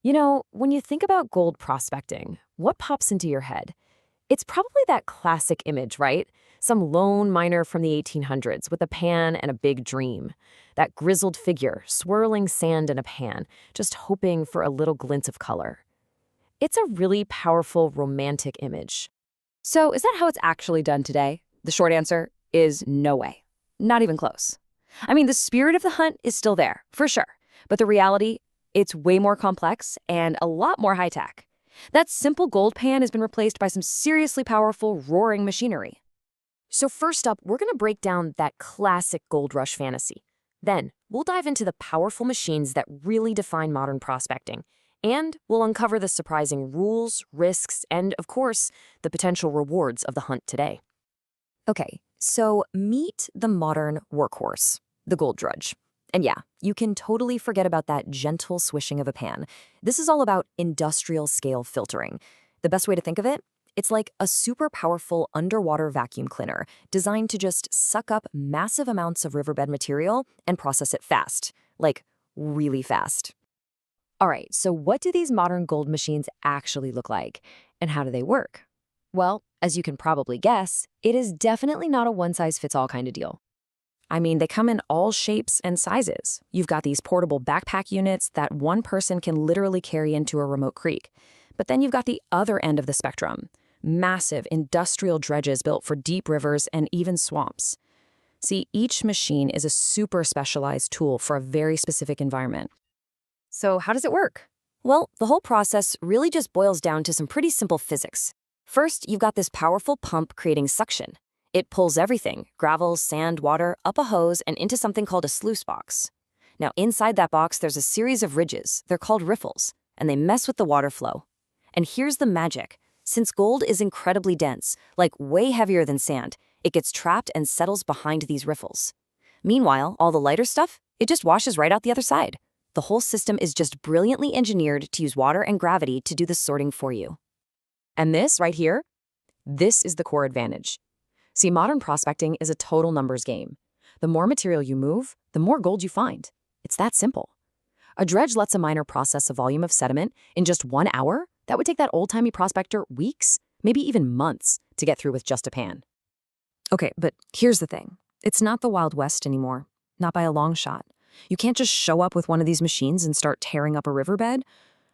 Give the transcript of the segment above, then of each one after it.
When you think about gold prospecting, what pops into your head? It's probably that classic image, right? Some lone miner from the 1800s with a pan and a big dream. That grizzled figure swirling sand in a pan, just hoping for a little glint of color. It's a really powerful, romantic image. So, is that how it's actually done today? The short answer is no way. Not even close. I mean, the spirit of the hunt is still there, for sure. But the reality, it's way more complex and a lot more high tech. That simple gold pan has been replaced by some seriously powerful, roaring machinery. So first up, we're going to break down that classic gold rush fantasy. Then, we'll dive into the powerful machines that really define modern prospecting. And we'll uncover the surprising rules, risks, and, of course, the potential rewards of the hunt today. Okay, so meet the modern workhorse, the gold drudge. And yeah, you can totally forget about that gentle swishing of a pan. This is all about industrial scale filtering. The best way to think of it? It's like a super powerful underwater vacuum cleaner designed to just suck up massive amounts of riverbed material and process it fast. Like, really fast. All right, so what do these modern gold machines actually look like? And how do they work? Well, as you can probably guess, it is definitely not a one-size-fits-all kind of deal. I mean, they come in all shapes and sizes. You've got these portable backpack units that one person can literally carry into a remote creek. But then you've got the other end of the spectrum, massive industrial dredges built for deep rivers and even swamps. See, each machine is a super specialized tool for a very specific environment. So how does it work? Well, the whole process really just boils down to some pretty simple physics. First, you've got this powerful pump creating suction. It pulls everything, gravel, sand, water, up a hose and into something called a sluice box. Now, inside that box, there's a series of ridges. They're called riffles, and they mess with the water flow. And here's the magic. Since gold is incredibly dense, like way heavier than sand, it gets trapped and settles behind these riffles. Meanwhile, all the lighter stuff, it just washes right out the other side. The whole system is just brilliantly engineered to use water and gravity to do the sorting for you. And this right here, this is the core advantage. See, modern prospecting is a total numbers game. The more material you move, the more gold you find. It's that simple. A dredge lets a miner process a volume of sediment in just 1 hour. That would take that old-timey prospector weeks, maybe even months, to get through with just a pan. Okay, but here's the thing. It's not the Wild West anymore, not by a long shot. You can't just show up with one of these machines and start tearing up a riverbed.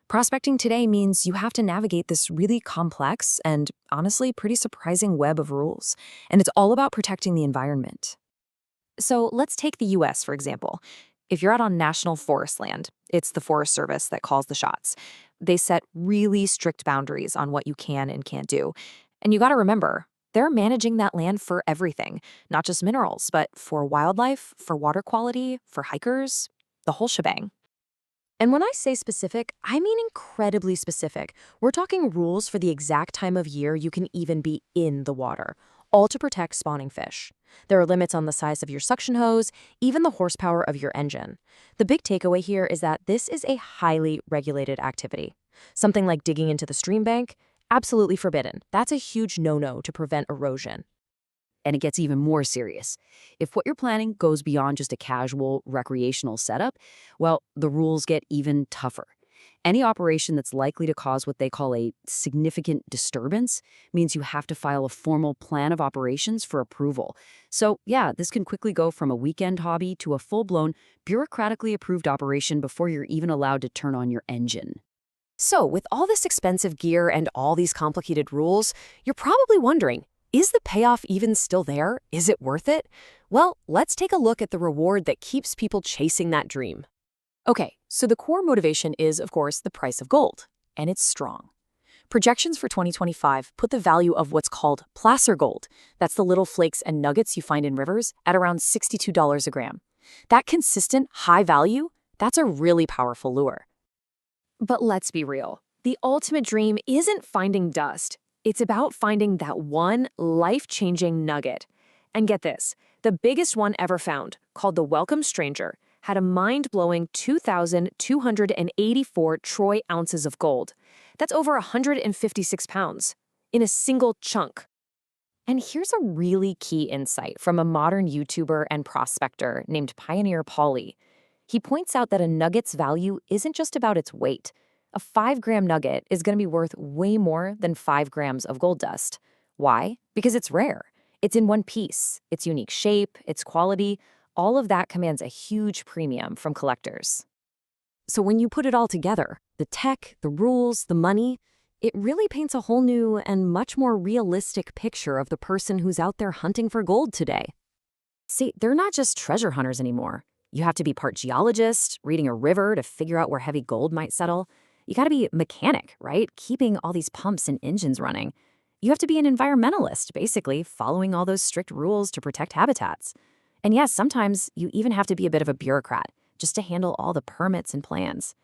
Prospecting today means you have to navigate this really complex and, honestly, pretty surprising web of rules. And it's all about protecting the environment. So let's take the US, for example. If you're out on national forest land, it's the Forest Service that calls the shots. They set really strict boundaries on what you can and can't do. And you gotta remember, they're managing that land for everything, not just minerals, but for wildlife, for water quality, for hikers, the whole shebang. And when I say specific, I mean incredibly specific. We're talking rules for the exact time of year you can even be in the water, all to protect spawning fish. There are limits on the size of your suction hose, even the horsepower of your engine. The big takeaway here is that this is a highly regulated activity. Something like digging into the stream bank, absolutely forbidden. That's a huge no-no to prevent erosion. And it gets even more serious. If what you're planning goes beyond just a casual recreational setup, well, the rules get even tougher. Any operation that's likely to cause what they call a significant disturbance means you have to file a formal plan of operations for approval. So yeah, this can quickly go from a weekend hobby to a full-blown, bureaucratically approved operation before you're even allowed to turn on your engine. So with all this expensive gear and all these complicated rules, you're probably wondering, is the payoff even still there? Is it worth it? Well, let's take a look at the reward that keeps people chasing that dream. Okay, so the core motivation is, of course, the price of gold, and it's strong. Projections for 2025 put the value of what's called placer gold, that's the little flakes and nuggets you find in rivers, at around $62 a gram. That consistent, high value, that's a really powerful lure. But let's be real. The ultimate dream isn't finding dust. It's about finding that one life-changing nugget. And get this, the biggest one ever found, called the Welcome Stranger, had a mind-blowing 2,284 troy ounces of gold. That's over 156 pounds, in a single chunk. And here's a really key insight from a modern YouTuber and prospector named Pioneer Pauly. He points out that a nugget's value isn't just about its weight. a 5-gram nugget is going to be worth way more than 5 grams of gold dust. Why? Because it's rare. It's in one piece. Its unique shape, its quality, all of that commands a huge premium from collectors. So when you put it all together, the tech, the rules, the money, it really paints a whole new and much more realistic picture of the person who's out there hunting for gold today. See, they're not just treasure hunters anymore. You have to be part geologist, reading a river to figure out where heavy gold might settle. You gotta be a mechanic, right? Keeping all these pumps and engines running. You have to be an environmentalist, basically, following all those strict rules to protect habitats. And yes, sometimes you even have to be a bit of a bureaucrat, just to handle all the permits and plans.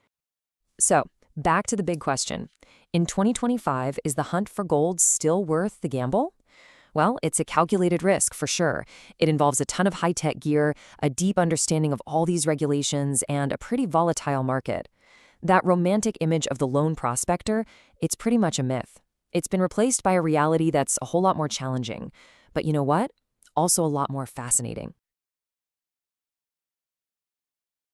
So, back to the big question. In 2025, is the hunt for gold still worth the gamble? Well, it's a calculated risk for sure. It involves a ton of high-tech gear, a deep understanding of all these regulations, and a pretty volatile market. That romantic image of the lone prospector, it's pretty much a myth. It's been replaced by a reality that's a whole lot more challenging. But you know what? Also a lot more fascinating.